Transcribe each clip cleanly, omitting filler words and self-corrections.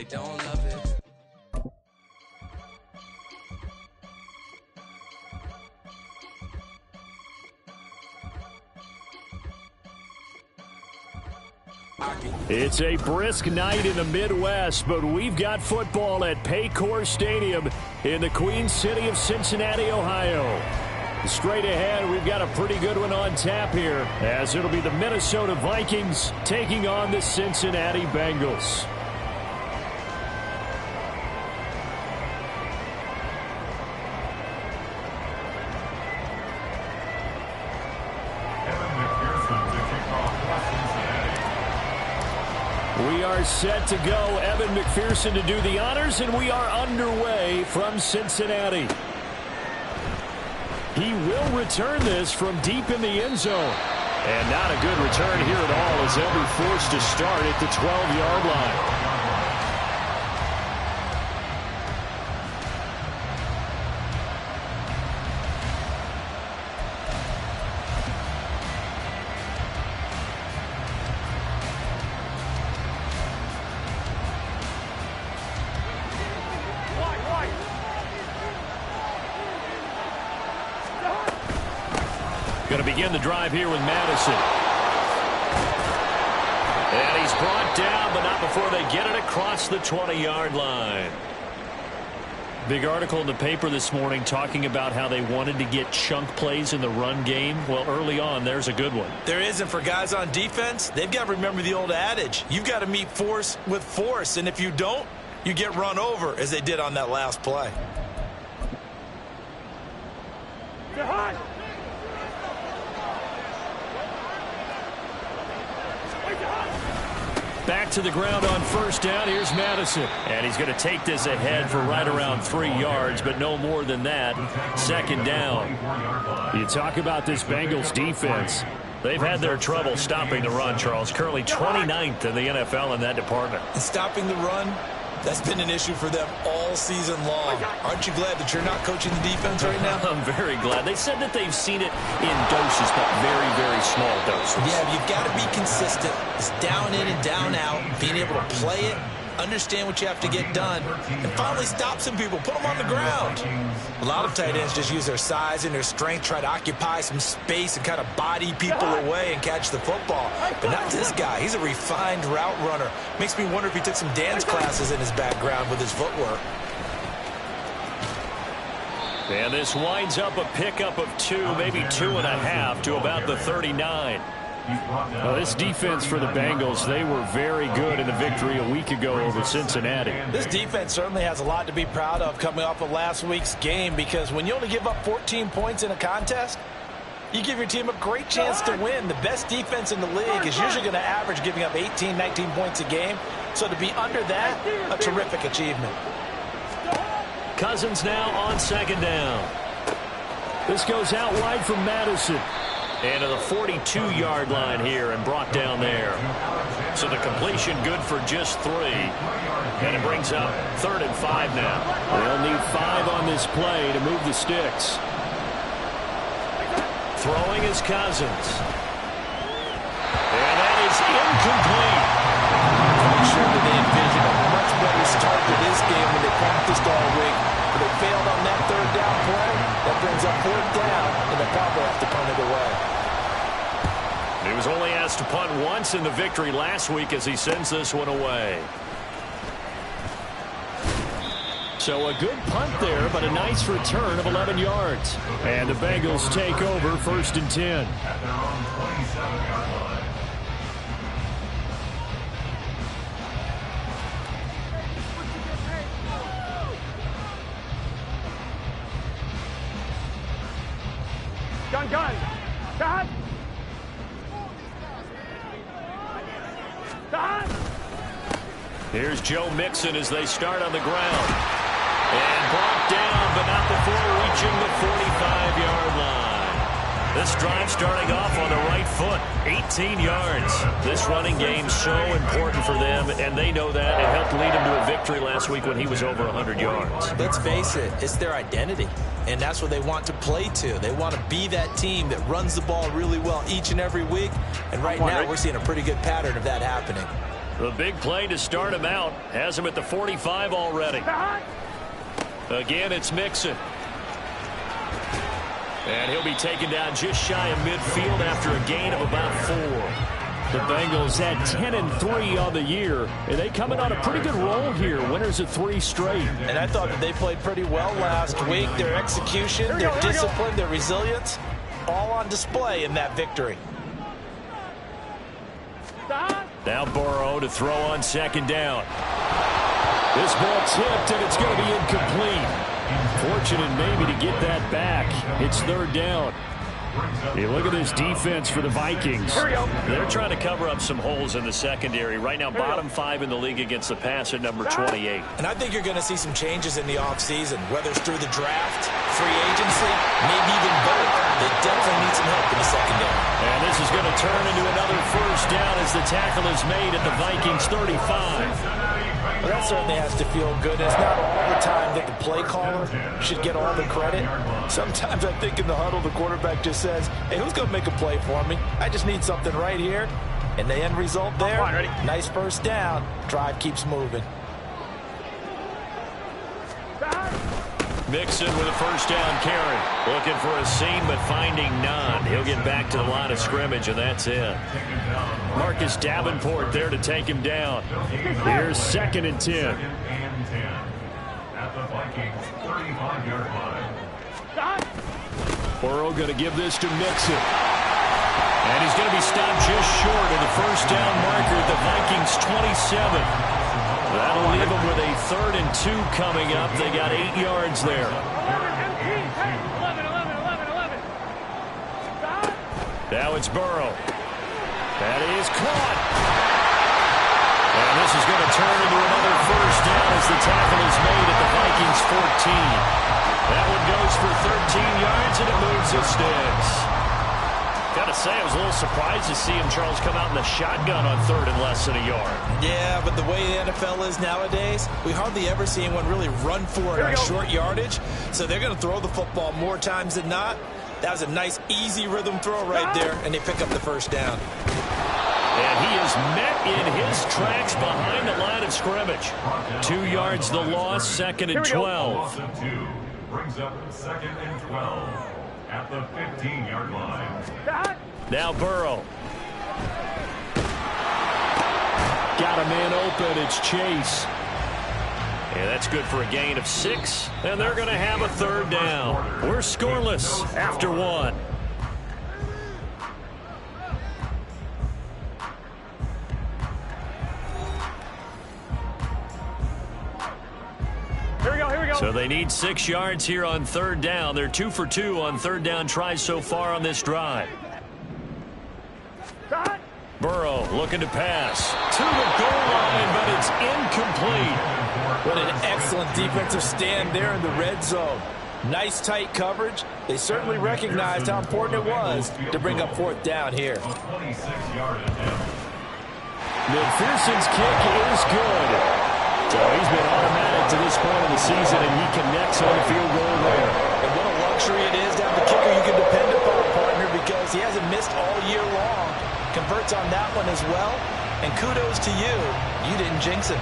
don't love it. It's a brisk night in the Midwest, but we've got football at Paycor Stadium in the Queen City of Cincinnati, Ohio. Straight ahead, we've got a pretty good one on tap here, as it'll be the Minnesota Vikings taking on the Cincinnati Bengals. We are set to go. Evan McPherson to do the honors, and we are underway from Cincinnati. He will return this from deep in the end zone. And not a good return here at all, as they'll be forced to start at the 12-yard line. Going to begin the drive here with Madison. And he's brought down, but not before they get it across the 20-yard line. Big article in the paper this morning talking about how they wanted to get chunk plays in the run game. Well, early on, there's a good one. There isn't for guys on defense. They've got to remember the old adage. You've got to meet force with force, and if you don't, you get run over, as they did on that last play. Back to the ground on first down. Here's Madison. And he's going to take this ahead for right around 3 yards, but no more than that. Second down. You talk about this Bengals defense. They've had their trouble stopping the run, Charles. Currently 29th in the NFL in that department. And stopping the run, that's been an issue for them all season long. Aren't you glad that you're not coaching the defense right now? I'm very glad. They said that they've seen it in doses, but very, very small doses. Yeah, you've got to be consistent. It's down in and down out, being able to play it, understand what you have to get done, and finally stop some people, put them on the ground. A lot of tight ends just use their size and their strength, try to occupy some space and kind of body people away and catch the football. But not this guy. He's a refined route runner. Makes me wonder if he took some dance classes in his background with his footwork. And this winds up a pickup of 2, maybe 2.5 to about the 39. Well, this defense for the Bengals, they were very good in the victory a week ago over Cincinnati. This defense certainly has a lot to be proud of coming off of last week's game, because when you only give up 14 points in a contest, you give your team a great chance to win. The best defense in the league is usually going to average giving up 18, 19 points a game. So to be under that, a terrific achievement. Cousins now on second down. This goes out wide from Madison. And to the 42-yard line here and brought down there. So the completion good for just 3. And it brings up 3rd and 5 now. They'll need 5 on this play to move the sticks. Throwing is Cousins. And that is incomplete. I'm sure that they envisioned a much better start to this game when they practiced all week. But they failed on that 3rd down play. That brings up 4th down, and they'll probably have to punt it away. He was only asked to punt once in the victory last week as he sends this one away. So a good punt there, but a nice return of 11 yards. And the Bengals take over 1st and 10. Gun. Cut. Here's Joe Mixon as they start on the ground. And brought down, but not before reaching the 45-yard line. This drive starting off on the right foot, 18 yards. This running game so important for them, and they know that. It helped lead them to a victory last week when he was over 100 yards. Let's face it, it's their identity, and that's what they want to play to. They want to be that team that runs the ball really well each and every week, and right now we're seeing a pretty good pattern of that happening. The big play to start him out has him at the 45 already. Again, it's Mixon. And he'll be taken down just shy of midfield after a gain of about 4. The Bengals had 10-3 on the year, and they come in on a pretty good roll here. Winners of 3 straight. And I thought that they played pretty well last week. Their execution, their discipline, their resilience, all on display in that victory. Now Burrow to throw on second down. This ball tipped, and it's going to be incomplete. Fortunate maybe to get that back. It's third down. Hey, look at this defense for the Vikings. They're trying to cover up some holes in the secondary. Right now, bottom 5 in the league against the pass at number 28. And I think you're going to see some changes in the offseason, whether it's through the draft, free agency, maybe even both. They definitely need some help in the secondary. And this is going to turn into another first down as the tackle is made at the Vikings 35. Well, that certainly has to feel good. It's not all the time that the play caller should get all the credit. Sometimes I think in the huddle, the quarterback just says, hey, who's going to make a play for me? I just need something right here. And the end result there, nice first down. Drive keeps moving. Mixon with a first down carry. Looking for a seam, but finding none. He'll get back to the line of scrimmage, and that's it. Marcus Davenport there to take him down. Here's 2nd and 10. At the Vikings 35-yard line. Burrow going to give this to Mixon. And he's going to be stopped just short of the first down marker at the Vikings 27. That'll leave them with a 3rd and 2 coming up. They got 8 yards there. Now it's Burrow. That is caught. And this is going to turn into another first down as the tackle is made at the Vikings 14. That one goes for 13 yards, and it moves the sticks. Gotta say, I was a little surprised to see him, Charles, come out in the shotgun on 3rd and less than a yard. Yeah, but the way the NFL is nowadays, we hardly ever see anyone really run for it on short yardage. So they're going to throw the football more times than not. That was a nice, easy rhythm throw right there, and they pick up the first down. And he is met in his tracks behind the line of scrimmage. 2 yards the loss, 2nd and 12. Brings up 2nd and 12 at the 15-yard line. Now Burrow. Got a man open. It's Chase. Yeah, that's good for a gain of 6, and they're going to have a 3rd down. We're scoreless after 1. Here we go. So they need 6 yards here on 3rd down. They're 2 for 2 on 3rd down tries so far on this drive. Burrow looking to pass to the goal line, but it's incomplete. What an excellent defensive stand there in the red zone. Nice tight coverage. They certainly recognized how important it was to bring up 4th down here. McPherson's kick is good. So he's been automatic to this point of the season, and he connects on the field goal there. And what a luxury it is to have the kicker you can depend upon, partner, because he hasn't missed all year long. Converts on that one as well. And kudos to you. You didn't jinx it.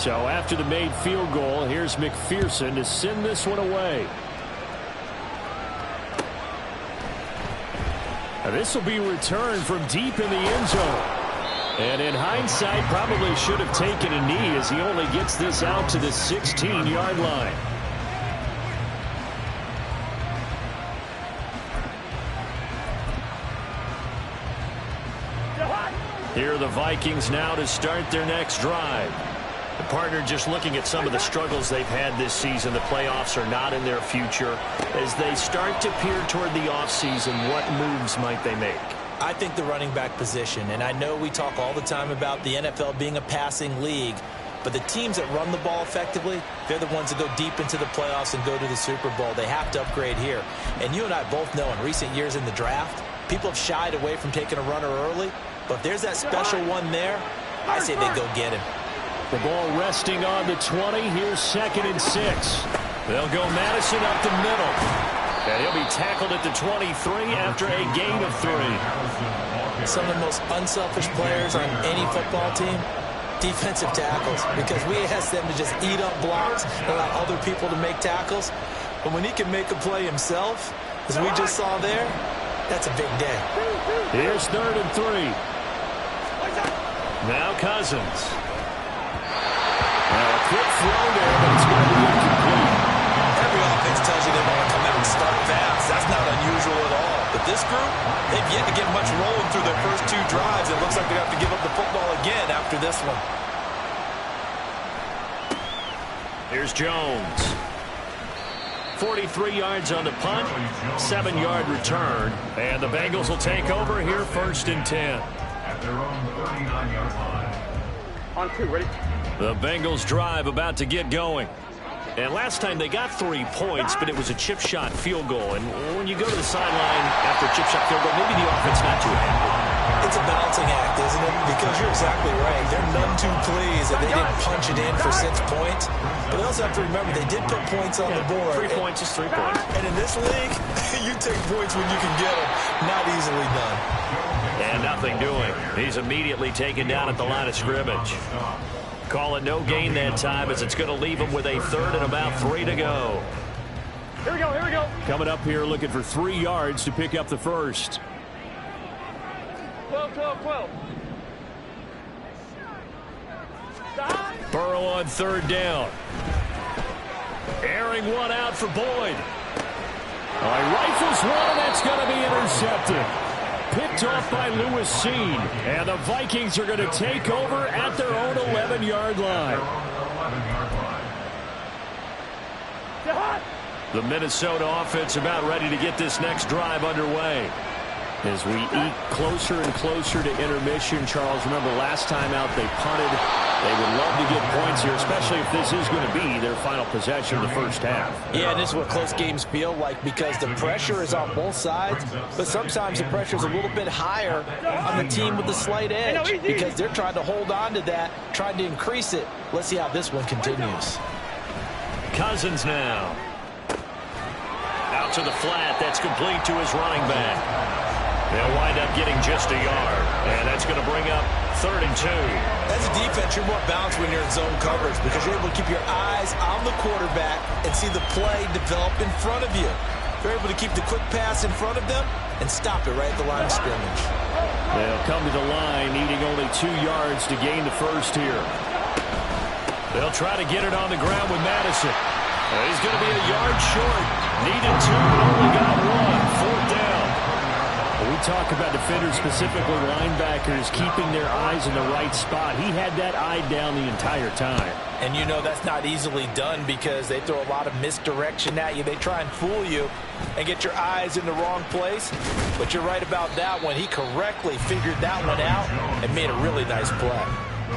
So after the made field goal, here's McPherson to send this one away. Now this will be returned from deep in the end zone. And in hindsight, probably should have taken a knee as he only gets this out to the 16-yard line. Here are the Vikings now to start their next drive. The partner just looking at some of the struggles they've had this season. The playoffs are not in their future. As they start to peer toward the offseason, what moves might they make? I think the running back position, and I know we talk all the time about the NFL being a passing league, but the teams that run the ball effectively, they're the ones that go deep into the playoffs and go to the Super Bowl. They have to upgrade here. And you and I both know in recent years in the draft, people have shied away from taking a runner early, but if there's that special one there, I say they go get him. The ball resting on the 20. Here's 2nd and 6. They'll go Madison up the middle. And he'll be tackled at the 23 after a gain of 3. Some of the most unselfish players on any football team, defensive tackles, because we ask them to just eat up blocks and allow other people to make tackles. But when he can make a play himself, as we just saw there, that's a big day. Here's 3rd and 3. Now Cousins. Now a quick throw there, but it's going to be incomplete. Every offense tells you they want to come out and start fast. That's not unusual at all. But this group, they've yet to get much rolling through their first 2 drives. It looks like they have to give up the football again after this one. Here's Jones. 43 yards on the punt, 7-yard return. And the Bengals will take over here 1st and 10. At their own 39-yard line. On 2, ready? The Bengals drive about to get going. And last time they got 3 points, but it was a chip shot field goal. And when you go to the sideline after a chip shot field goal, maybe the offense not too happy. It's a balancing act, isn't it? Because you're exactly right. They're none too pleased that they didn't punch it in for 6 points. But they also have to remember they did put points on the board. 3 points is 3 points. And in this league, you take points when you can get them. Not easily done. And nothing doing. He's immediately taken down at the line of scrimmage. Call it no gain that time as it's going to leave him with a 3rd and about 3 to go. Here we go, here we go. Coming up here looking for 3 yards to pick up the first. 12, 12, 12. Burrow on 3rd down. Airing one out for Boyd. Rifles one, and that's going to be intercepted. Picked off by Lewis Cine. And the Vikings are going to take over at their own 11-yard line. The Minnesota offense about ready to get this next drive underway. As we eat closer and closer to intermission, Charles, remember last time out they punted. They would love to get points here, especially if this is going to be their final possession of the first half. Yeah, and this is what close games feel like because the pressure is on both sides, but sometimes the pressure is a little bit higher on the team with the slight edge because they're trying to hold on to that, trying to increase it. Let's see how this one continues. Cousins now. Out to the flat. That's complete to his running back. They'll wind up getting just a yard, and that's going to bring up 3rd and 2. As a defense, you're more balanced when you're in zone coverage because you're able to keep your eyes on the quarterback and see the play develop in front of you. You're able to keep the quick pass in front of them and stop it right at the line of scrimmage. They'll come to the line, needing only 2 yards to gain the first here. They'll try to get it on the ground with Madison. He's going to be a yard short. Needed 2, but only got 1. 4th down. We talk about defenders, specifically linebackers, keeping their eyes in the right spot. He had that eye down the entire time. And you know that's not easily done because they throw a lot of misdirection at you. They try and fool you and get your eyes in the wrong place. But you're right about that one. He correctly figured that one out and made a really nice play.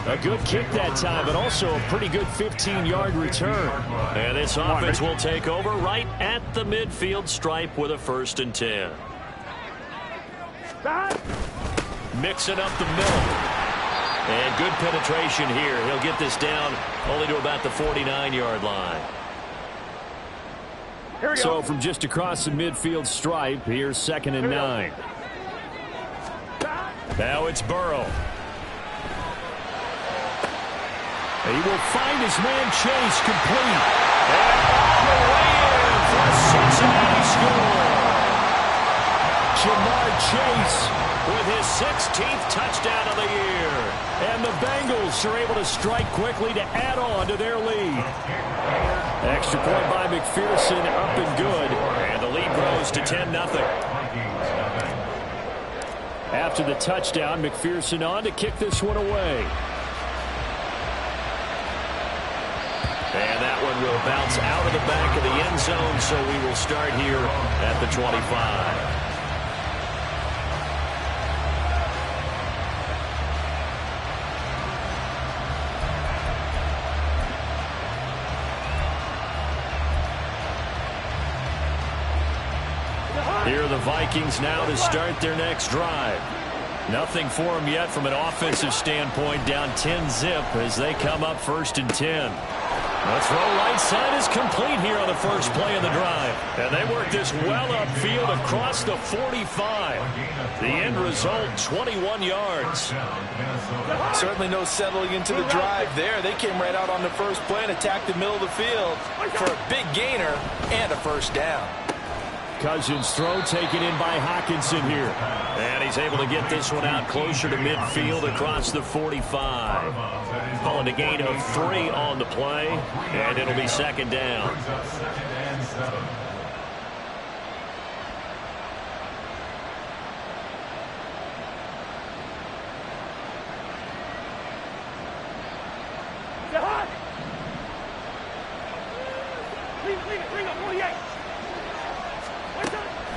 A good kick that time, but also a pretty good 15-yard return. And this offense will take over right at the midfield stripe with a 1st and 10. Mixing up the middle. And good penetration here. He'll get this down only to about the 49-yard line. So from just across the midfield stripe, here's 2nd and 9. Now it's Burrow. He will find his man Chase complete. And all the way in for a Cincinnati score. Jamar Chase with his 16th touchdown of the year. And the Bengals are able to strike quickly to add on to their lead. Extra point by McPherson, up and good. And the lead grows to 10-0. After the touchdown, McPherson on to kick this one away. And that one will bounce out of the back of the end zone, so we will start here at the 25. Here are the Vikings now to start their next drive. Nothing for them yet from an offensive standpoint. Down 10-zip as they come up 1st and 10. The throw right side is complete here on the first play of the drive. And they work this well upfield across the 45. The end result, 21 yards. Certainly no settling into the drive there. They came right out on the first play and attacked the middle of the field for a big gainer and a first down. Cousins' throw taken in by Hockenson here. And he's able to get this one out closer to midfield across the 45. Calling a gain of 3 on the play, and it'll be 2nd down.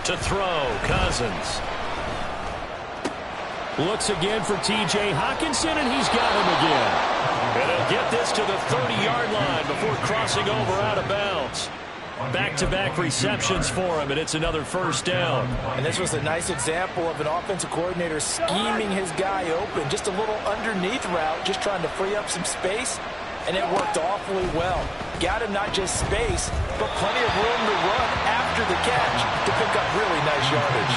To throw, Cousins. Looks again for T.J. Hockenson, and he's got him again. And he'll get this to the 30-yard line before crossing over out of bounds. Back-to-back receptions for him, and it's another first down. And this was a nice example of an offensive coordinator scheming his guy open. Just a little underneath route, just trying to free up some space, and it worked awfully well. Got him not just space, but plenty of room to run after the catch to pick up really nice yardage.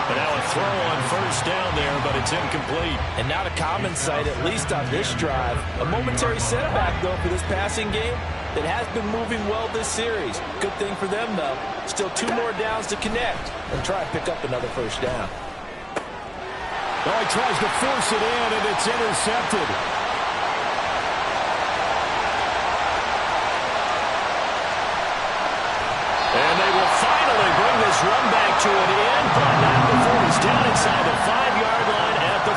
And now a throw on first down there, but it's incomplete. And not a common sight, at least on this drive. A momentary setback, though, for this passing game that has been moving well this series. Good thing for them, though. Still 2 more downs to connect and try and pick up another first down. Oh, he tries to force it in, and it's intercepted. And they will finally bring this run back to an end, but not before he's down inside the 5-yard line at the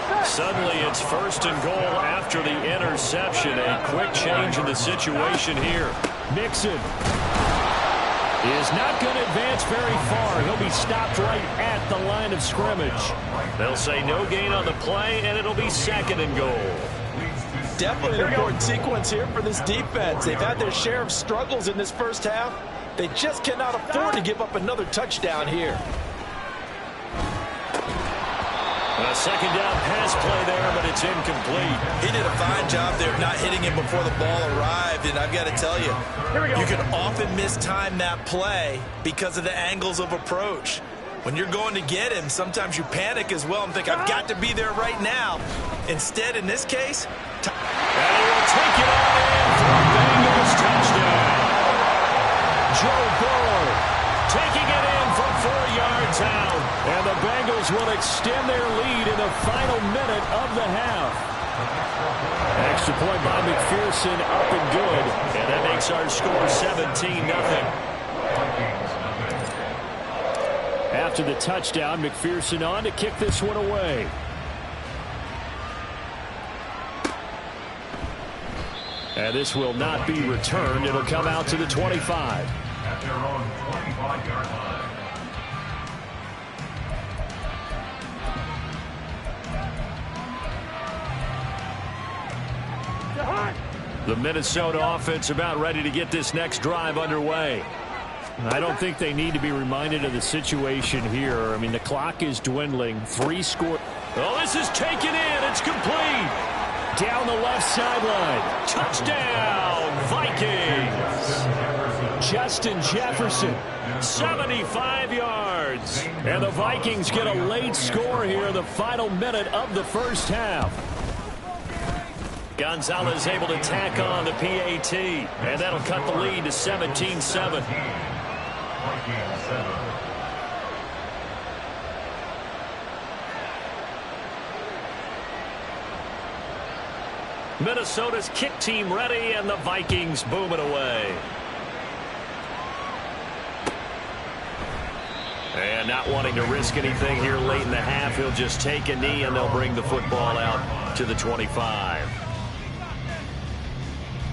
4. Suddenly it's 1st and goal after the interception. A quick change in the situation here. Mixon is not going to advance very far. He'll be stopped right at the line of scrimmage. They'll say no gain on the play, and it'll be 2nd and goal. Definitely an important sequence here for this defense. They've had their share of struggles in this first half. They just cannot afford to give up another touchdown here. A 2nd down pass play there, but it's incomplete. He did a fine job there of not hitting him before the ball arrived, and I've got to tell you, you can often mistime that play because of the angles of approach. When you're going to get him, sometimes you panic as well and think, I've got to be there right now. Instead, in this case, and he will take it all in for a Bengals touchdown. Joe Burrow taking it in from 4 yards out. And the Bengals will extend their lead in the final minute of the half. Extra point by McPherson, up and good. And that makes our score 17-0. After the touchdown, McPherson on to kick this one away. And this will not be returned. It'll come out to the 25. At their own 25-yard line. The Minnesota offense about ready to get this next drive underway. I don't think they need to be reminded of the situation here. I mean, the clock is dwindling. 3 score. Oh, this is taken in. It's complete. Down the left sideline. Touchdown, Vikings. Justin Jefferson. 75 yards. And the Vikings get a late score here in the final minute of the first half. Gonzalez able to tack on the PAT. And that'll cut the lead to 17-7. Minnesota's kick team ready, and the Vikings boom it away. And not wanting to risk anything here late in the half, he'll just take a knee, and they'll bring the football out to the 25.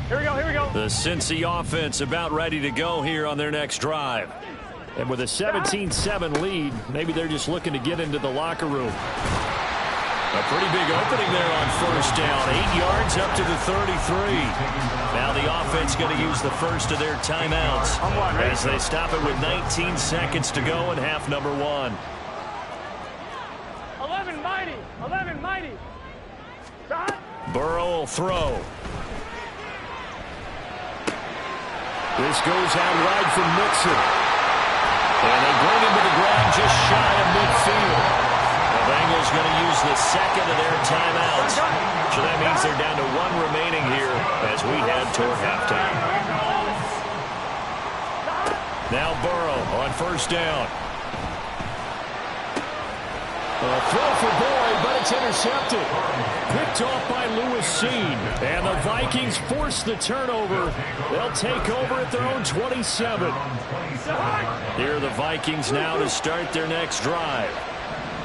Here we go, here we go. The Cincy offense about ready to go here on their next drive. And with a 17-7 lead, maybe they're just looking to get into the locker room. A pretty big opening there on first down. 8 yards up to the 33. Now the offense going to use the first of their timeouts as they stop it with 19 seconds to go in half number 1. 11 mighty. 11 mighty. Burrow will throw. This goes out wide from Mixon. And they bring him to the ground just shy of midfield. The Bengals going to use the second of their timeouts. So that means they're down to 1 remaining here as we head toward halftime. Now Burrow on first down. A throw for Boyd, but it's intercepted. Picked off by Lewis Cine. And the Vikings force the turnover. They'll take over at their own 27. Here are the Vikings now to start their next drive.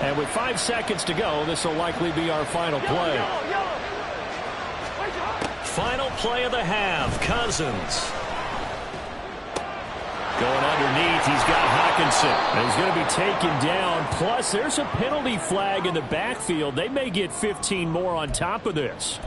And with 5 seconds to go, this will likely be our final play. Final play of the half, Cousins. Going underneath, he's got Hockenson. And he's going to be taken down. Plus, there's a penalty flag in the backfield. They may get 15 more on top of this.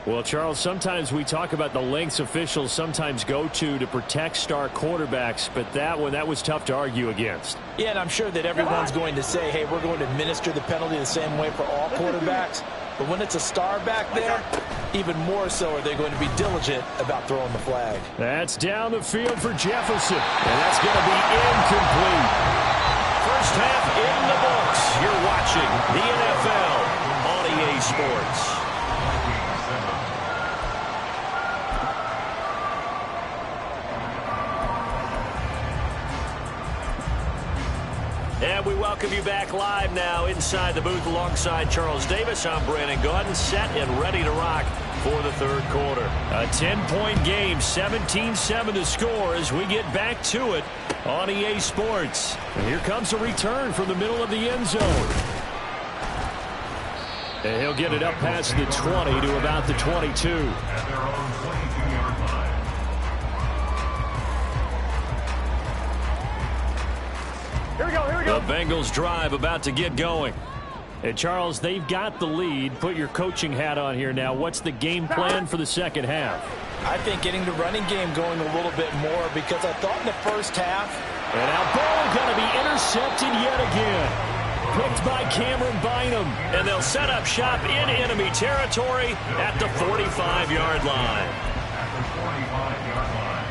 Well, Charles, sometimes we talk about the lengths officials sometimes go to protect star quarterbacks, but that was tough to argue against. Yeah, and I'm sure that everyone's going to say, hey, we're going to administer the penalty the same way for all quarterbacks. But when it's a star back there, even more so are they going to be diligent about throwing the flag. That's down the field for Jefferson, and that's going to be incomplete. First half in the books. You're watching the NFL on EA Sports. And we welcome you back live now inside the booth alongside Charles Davis. I'm Brandon Gaudin, set and ready to rock for the third quarter. A 10-point game, 17-7 to score as we get back to it on EA Sports. And here comes a return from the middle of the end zone. And he'll get it up past the 20 to about the 22. Here we go, here we go. The Bengals drive about to get going. And Charles, they've got the lead. Put your coaching hat on here now. What's the game plan for the second half? I think getting the running game going a little bit more because I thought in the first half. And now ball going to be intercepted yet again. Picked by Cameron Bynum. And they'll set up shop in enemy territory at the 45-yard line. At the 45-yard line.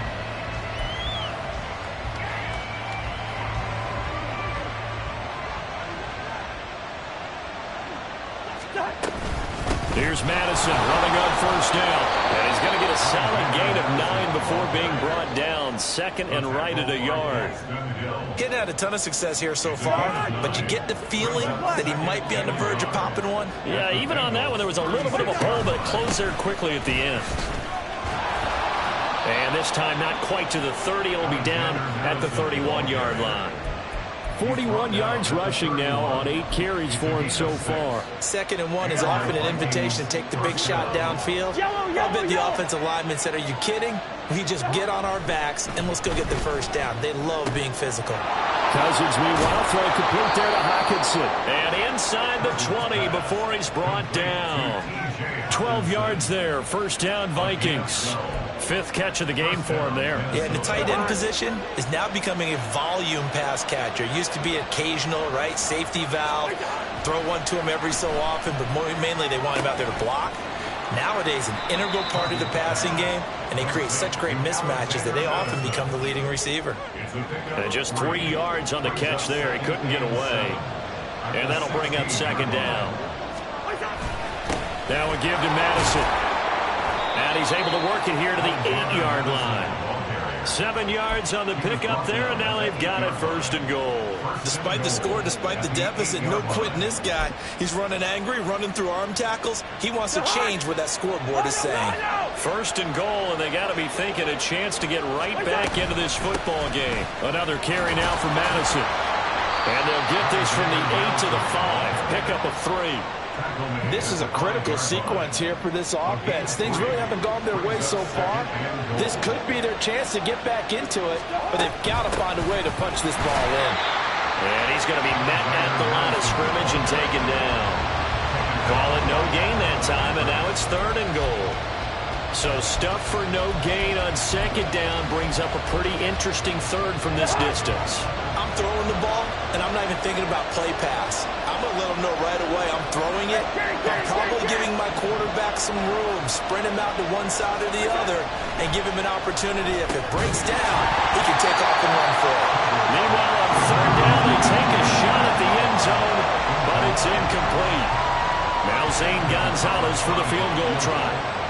Here's Madison running on first down. And he's going to get a solid gain of 9 before being brought down. Second and right at a yard. Getting had a ton of success here so far, but you get the feeling that he might be on the verge of popping one. Yeah, even on that one, there was a little bit of a hole, but it closed there quickly at the end. And this time, not quite to the 30. It'll be down at the 31-yard line. 41 yards rushing now on 8 carries for him so far. 2nd and 1 is often an invitation to take the big shot downfield. I bet the offensive lineman said, are you kidding? We just get on our backs and let's go get the first down. They love being physical. Cousins, meanwhile, throwing complete there to Hockenson. And inside the 20 before he's brought down. 12 yards there. First down, Vikings. 5th catch of the game for him there. Yeah, and the tight end position is now becoming a volume pass catcher. It used to be occasional, right? Safety valve. Throw one to him every so often, but mainly they want him out there to block. Nowadays, an integral part of the passing game, and they create such great mismatches that they often become the leading receiver. And just 3 yards on the catch there. He couldn't get away. And that'll bring up second down. Now a give to Madison. And he's able to work it here to the 8-yard line. 7 yards on the pickup there, and now they've got it first and goal. Despite the score, despite the deficit, no quitting this guy. He's running angry, running through arm tackles. He wants to change what that scoreboard is saying. First and goal, and they got to be thinking a chance to get right back into this football game. Another carry now for Madison. And they'll get this from the 8 to the 5. Pickup of 3. This is a critical sequence here for this offense. Things really haven't gone their way so far. This could be their chance to get back into it, but they've got to find a way to punch this ball in. And he's going to be met at the line of scrimmage and taken down. Call it no gain that time, and now it's 3rd and goal. So stuff for no gain on 2nd down brings up a pretty interesting 3rd from this distance. I'm throwing the ball, and I'm not even thinking about play pass. I'm going to let them know right away I'm throwing it. I'm probably giving my quarterback some room, sprint him out to one side or the other, and give him an opportunity. If it breaks down, he can take off and run for it. Meanwhile, on 3rd down, they take a shot at the end zone, but it's incomplete. Now Zane Gonzalez for the field goal try.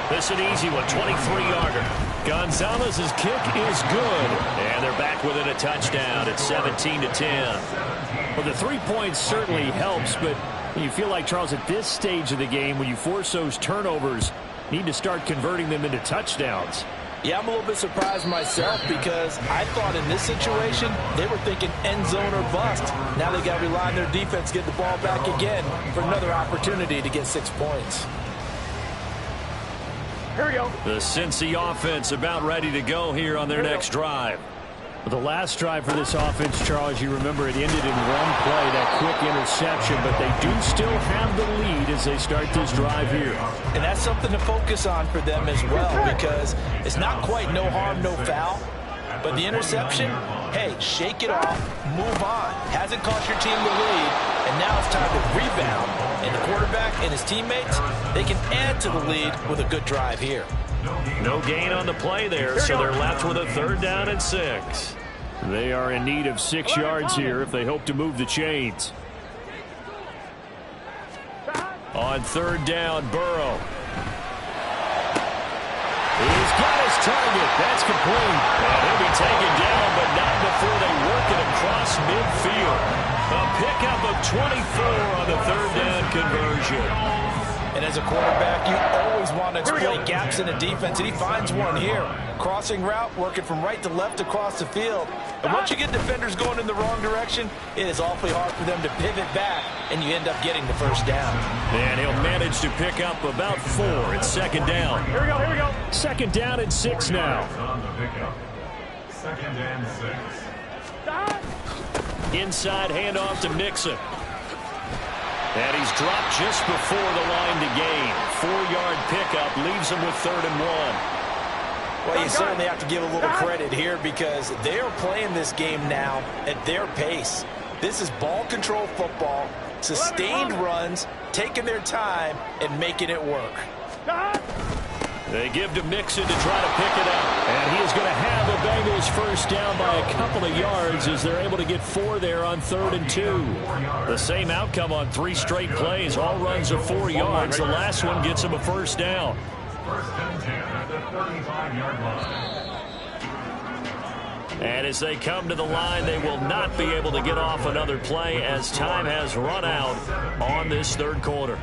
This an easy one, 23-yarder. Gonzalez's kick is good, and they're back within a touchdown at 17-10. Well, the 3 points certainly helps, but you feel like, Charles, at this stage of the game, when you force those turnovers, you need to start converting them into touchdowns. Yeah, I'm a little bit surprised myself because I thought in this situation they were thinking end zone or bust. Now they got to rely on their defense, get the ball back again for another opportunity to get 6 points. Here we go. The Cincy offense about ready to go here on their next drive. The last drive for this offense, Charles, you remember it ended in one play, that quick interception, but they do still have the lead as they start this drive here. And that's something to focus on for them as well, because it's not quite no harm, no foul. But the interception, hey, shake it off, move on. Hasn't cost your team the lead, and now it's time to rebound. And the quarterback and his teammates, they can add to the lead with a good drive here. No gain on the play there, so they're left with a 3rd down and 6. They are in need of 6 yards here if they hope to move the chains. On 3rd down, Burrow. He's got his target. That's complete. And he'll be taken down, but not before they work it across midfield. A pickup of 24 on the 3rd down conversion. And as a quarterback, you always want to exploit gaps in the defense, and he finds one here. Crossing route, working from right to left across the field. And once you get defenders going in the wrong direction, it is awfully hard for them to pivot back, and you end up getting the 1st down. And he'll manage to pick up about 4 at 2nd down. Here we go, here we go. 2nd down and 6 now. On the pickup. 2nd and 6. Inside handoff to Mixon. And he's dropped just before the line to gain. 4-yard pickup leaves him with 3rd and 1. Well, you certainly have to give a little credit here because they are playing this game now at their pace. This is ball control football, sustained runs, taking their time, and making it work. They give to Mixon to try to pick it up. And he is going to have the Bengals 1st down by a couple of yards as they're able to get 4 there on 3rd and 2. The same outcome on 3 straight plays. All runs of 4 yards. The last one gets him a 1st down. 1st and 10 at the 35-yard line. And as they come to the line, they will not be able to get off another play as time has run out on this 3rd quarter.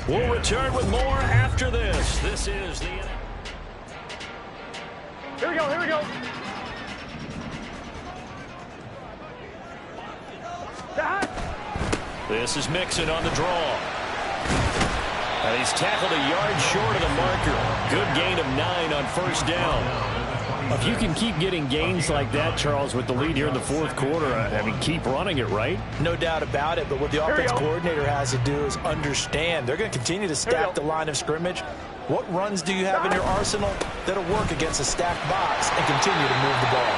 We'll return with more after this. This is the... Here we go, here we go. This is Mixon on the draw. And he's tackled a yard short of the marker. Good gain of 9 on 1st down. If you can keep getting gains like that, Charles, with the lead here in the 4th quarter, I mean, keep running it, right? No doubt about it, but what the offense coordinator has to do is understand. They're going to continue to stack the line of scrimmage. What runs do you have in your arsenal that'll work against a stacked box and continue to move the ball?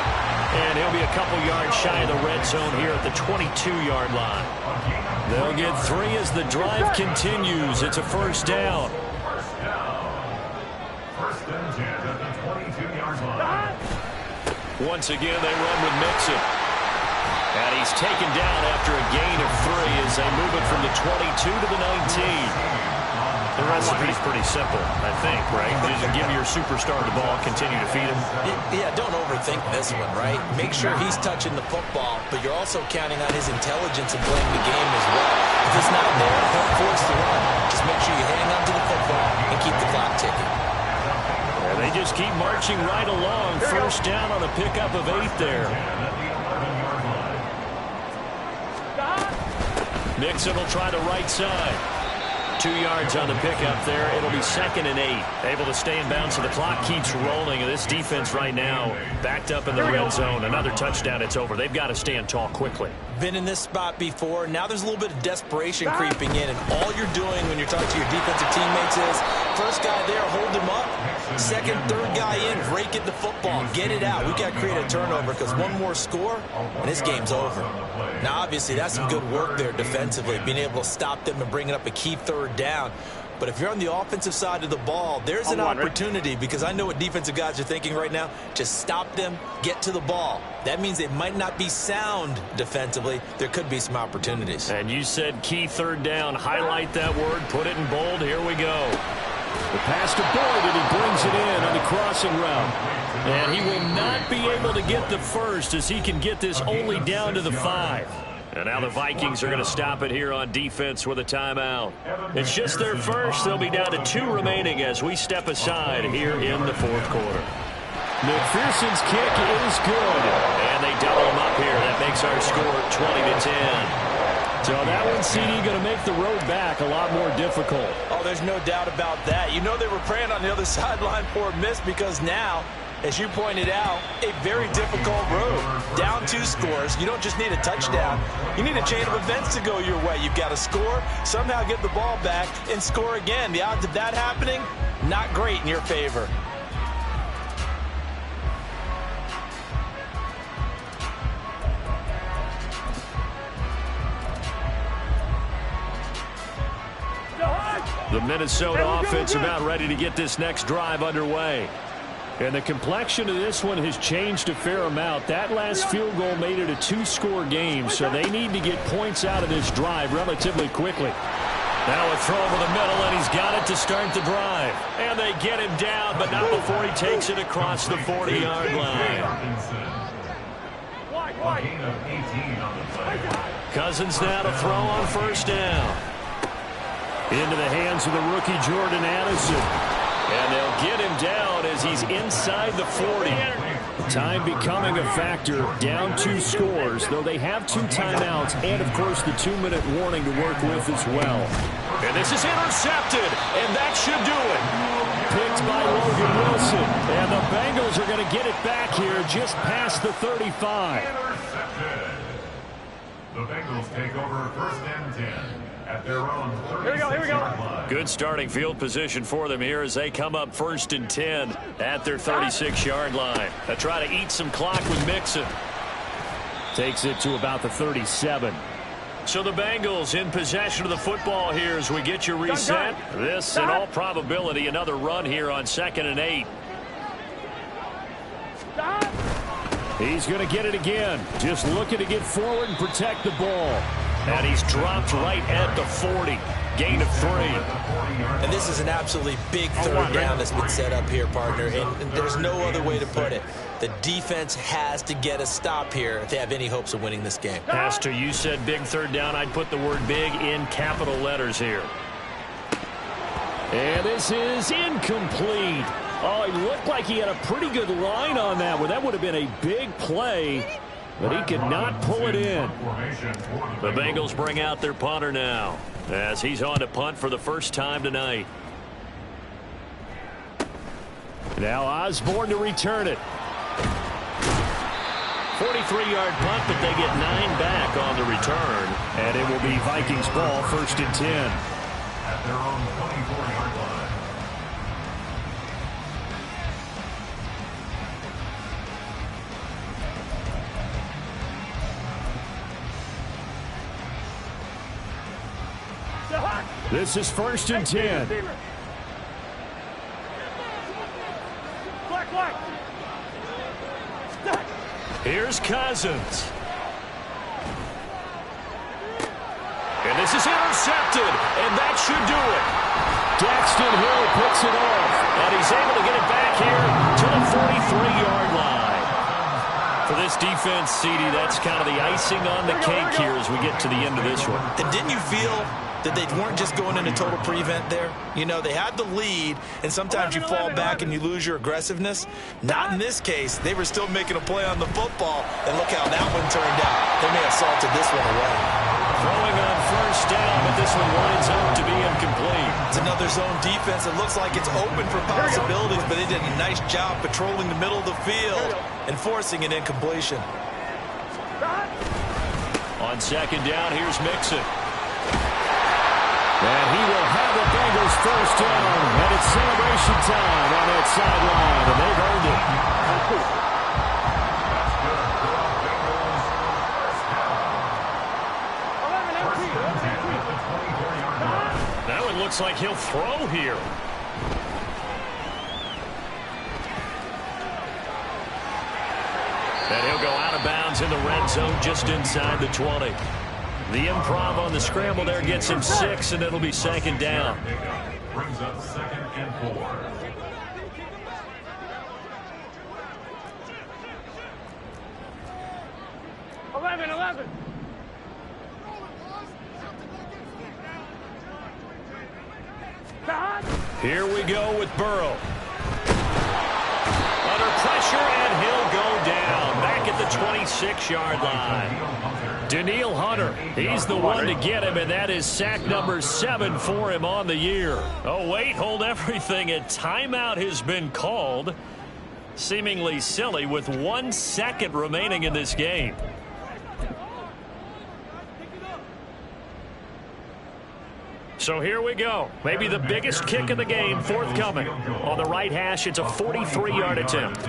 And he'll be a couple yards shy of the red zone here at the 22-yard line. They'll get 3 as the drive continues. It's a 1st down. 1st and 10 at the 22-yard line. Once again, they run with Mixon. And he's taken down after a gain of 3 as they move it from the 22 to the 19. The recipe's pretty simple, I think, right? You just give your superstar the ball, continue to feed him. Yeah, don't overthink this one, right? Make sure he's touching the football, but you're also counting on his intelligence in playing the game as well. If it's not there, don't force the run. Just make sure you hang on to the football and keep the clock ticking. Yeah, they just keep marching right along. 1st down on a pickup of 8 there. Mixon will try the right side. 2 yards on the pickup there. It'll be 2nd and 8. Able to stay in bounds, so the clock keeps rolling. And this defense right now backed up in the red zone. Another touchdown, it's over. They've got to stand tall quickly. Been in this spot before. Now there's a little bit of desperation creeping in, and all you're doing when you're talking to your defensive teammates is, first guy there, hold him up. Second, third guy in, rake it the football, get it out. We've got to create a turnover because one more score, and this game's over. Now, obviously, that's some good work there defensively, being able to stop them and bringing up a key third down. But if you're on the offensive side of the ball, there's an opportunity, because I know what defensive guys are thinking right now. Just stop them, get to the ball. That means they might not be sound defensively. There could be some opportunities. And you said key third down. Highlight that word. Put it in bold. Here we go. The pass to Boyd, and he brings it in on the crossing route. And he will not be able to get the first, as he can get this only down to the 5. And now the Vikings are going to stop it here on defense with a timeout. It's just their first. They'll be down to 2 remaining as we step aside here in the fourth quarter. McPherson's kick is good. And they double him up here. That makes our score 20-10. So that one, CD, going to make the road back a lot more difficult. Oh, there's no doubt about that. You know they were praying on the other sideline for a miss, because now, as you pointed out, a very difficult road. Down 2 scores. You don't just need a touchdown. You need a chain of events to go your way. You've got to score, somehow get the ball back, and score again. The odds of that happening, not great in your favor. The Minnesota offense about ready to get this next drive underway. And the complexion of this one has changed a fair amount. That last field goal made it a 2-score game, so they need to get points out of this drive relatively quickly. Now a throw over the middle, and he's got it to start the drive. And they get him down, but not before he takes it across the 40-yard line. Cousins now to throw on first down. Into the hands of the rookie Jordan Addison. And they'll get him down as he's inside the 40. Time becoming a factor, down 2 scores, though they have 2 timeouts and, of course, the 2-minute warning to work with as well. And this is intercepted, and that should do it. Picked by Logan Wilson, and the Bengals are going to get it back here just past the 35. Intercepted. The Bengals take over first and 10. At their own 36-yard line. Good starting field position for them here as they come up first and 10 at their 36-yard line. They try to eat some clock with Mixon. Takes it to about the 37. So the Bengals in possession of the football here as we get you reset. This, in all probability, another run here on 2nd and 8. He's going to get it again. Just looking to get forward and protect the ball. And he's dropped right at the 40. Gain of 3. And this is an absolutely big third down that's been set up here, partner. And there's no other way to put it. The defense has to get a stop here if they have any hopes of winning this game. Pastor, you said big third down. I'd put the word big in capital letters here. And this is incomplete. Oh, he looked like he had a pretty good line on that one. That would have been a big play. But he could not pull it in. The Bengals bring out their punter now as he's on to punt for the first time tonight. Now Osborne to return it. 43-yard punt, but they get 9 back on the return. And it will be Vikings ball, first and 10. At their own 24-yard line. This is first and 10. Here's Cousins. And this is intercepted, and that should do it. Daxton Hill picks it off. And he's able to get it back here to the 43-yard line. For this defense, CD, that's kind of the icing on the cake here as we get to the end of this one. And didn't you feel that they weren't just going into total prevent there? You know, they had the lead, and sometimes you fall back and you lose your aggressiveness. Not in this case. They were still making a play on the football, and look how that one turned out. They may have salted this one away. Throwing on first down, but this one winds up to be incomplete. It's another zone defense. It looks like it's open for possibilities, but they did a nice job patrolling the middle of the field and forcing an incompletion. On On second down, here's Mixon. And he will have the Bengals first down. And it's celebration time on that sideline. And they've earned it. That one looks like he'll throw here. And he'll go out of bounds in the red zone just inside the 20. The improv on the scramble there gets him 6, and it'll be second down. Brings up 2nd and 4. Here we go with Burrow. Under pressure, and he'll go down. Back at the 26-yard line. Danielle Hunter, he's the one to get him, and that is sack number 7 for him on the year. Oh, wait, hold everything. A timeout has been called. Seemingly silly with 1 second remaining in this game. So here we go. Maybe the biggest kick of the game forthcoming. On the right hash, it's a 43-yard attempt.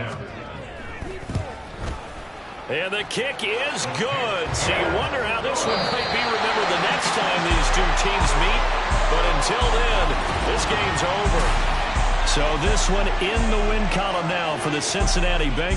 And the kick is good. So you wonder how this one might be remembered the next time these two teams meet. But until then, this game's over. So this one in the win column now for the Cincinnati Bengals.